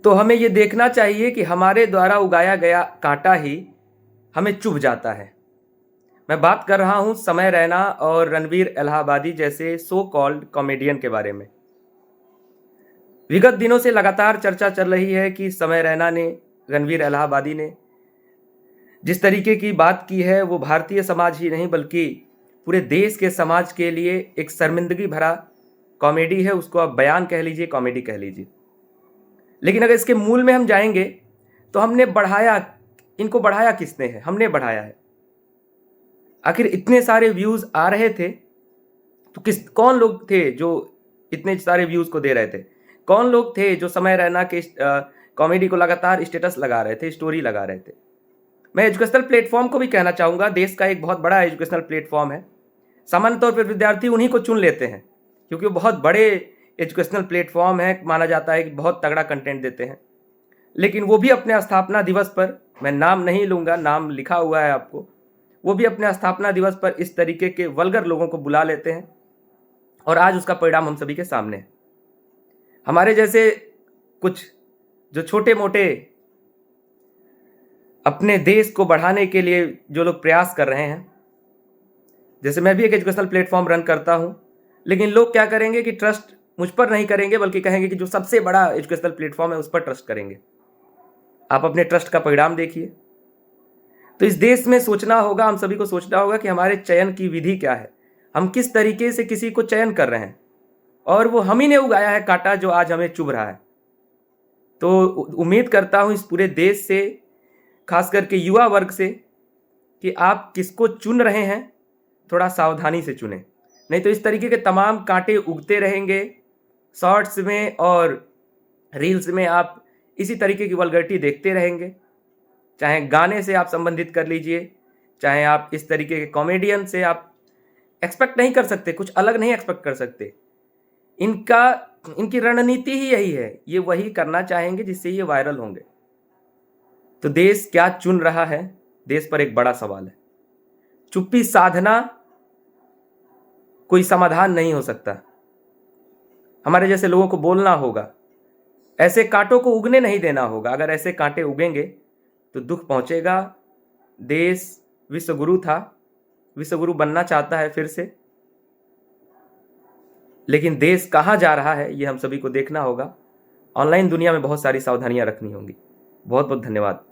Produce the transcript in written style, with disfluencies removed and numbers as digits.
तो हमें ये देखना चाहिए कि हमारे द्वारा उगाया गया कांटा ही हमें चुभ जाता है। मैं बात कर रहा हूं समय रैना और रणवीर इलाहाबादी जैसे सो कॉल्ड कॉमेडियन के बारे में। विगत दिनों से लगातार चर्चा चल रही है कि समय रैना ने, रणवीर इलाहाबादी ने जिस तरीके की बात की है वो भारतीय समाज ही नहीं बल्कि पूरे देश के समाज के लिए एक शर्मिंदगी भरा कॉमेडी है। उसको आप बयान कह लीजिए, कॉमेडी कह लीजिए। लेकिन अगर इसके मूल में हम जाएंगे तो इनको बढ़ाया किसने है? हमने बढ़ाया है। आखिर इतने सारे व्यूज आ रहे थे तो कौन लोग थे जो इतने सारे व्यूज को दे रहे थे? कौन लोग थे जो समय रैना के कॉमेडी को लगातार स्टेटस लगा रहे थे, स्टोरी लगा रहे थे? मैं एजुकेशनल प्लेटफॉर्म को भी कहना चाहूँगा। देश का एक बहुत बड़ा एजुकेशनल प्लेटफॉर्म है। सामान्य तौर पर विद्यार्थी उन्हीं को चुन लेते हैं क्योंकि वो बहुत बड़े एजुकेशनल प्लेटफॉर्म है, माना जाता है कि बहुत तगड़ा कंटेंट देते हैं। लेकिन वो भी अपने स्थापना दिवस पर, मैं नाम नहीं लूँगा, नाम लिखा हुआ है आपको, वो भी अपने स्थापना दिवस पर इस तरीके के वल्गर लोगों को बुला लेते हैं और आज उसका परिणाम हम सभी के सामने है। हमारे जैसे कुछ जो छोटे मोटे अपने देश को बढ़ाने के लिए जो लोग प्रयास कर रहे हैं, जैसे मैं भी एक एजुकेशनल प्लेटफॉर्म रन करता हूं, लेकिन लोग क्या करेंगे कि ट्रस्ट मुझ पर नहीं करेंगे बल्कि कहेंगे कि जो सबसे बड़ा एजुकेशनल प्लेटफॉर्म है उस पर ट्रस्ट करेंगे। आप अपने ट्रस्ट का परिणाम देखिए। तो इस देश में सोचना होगा, हम सभी को सोचना होगा कि हमारे चयन की विधि क्या है, हम किस तरीके से किसी को चयन कर रहे हैं। और वो हम ही ने उगाया है कांटा जो आज हमें चुभ रहा है। तो उम्मीद करता हूं इस पूरे देश से, खास करके युवा वर्ग से, कि आप किसको चुन रहे हैं थोड़ा सावधानी से चुनें, नहीं तो इस तरीके के तमाम कांटे उगते रहेंगे। शॉर्ट्स में और रील्स में आप इसी तरीके की वल्गैरिटी देखते रहेंगे। चाहे गाने से आप संबंधित कर लीजिए, चाहे आप इस तरीके के कॉमेडियन से आप एक्सपेक्ट नहीं कर सकते, कुछ अलग नहीं एक्सपेक्ट कर सकते। इनकी रणनीति ही यही है, ये वही करना चाहेंगे जिससे ये वायरल होंगे। तो देश क्या चुन रहा है, देश पर एक बड़ा सवाल है। चुप्पी साधना कोई समाधान नहीं हो सकता। हमारे जैसे लोगों को बोलना होगा, ऐसे कांटों को उगने नहीं देना होगा। अगर ऐसे कांटे उगेंगे तो दुख पहुंचेगा। देश विश्वगुरु था, विश्वगुरु बनना चाहता है फिर से, लेकिन देश कहां जा रहा है ये हम सभी को देखना होगा। ऑनलाइन दुनिया में बहुत सारी सावधानियां रखनी होंगी। बहुत बहुत धन्यवाद।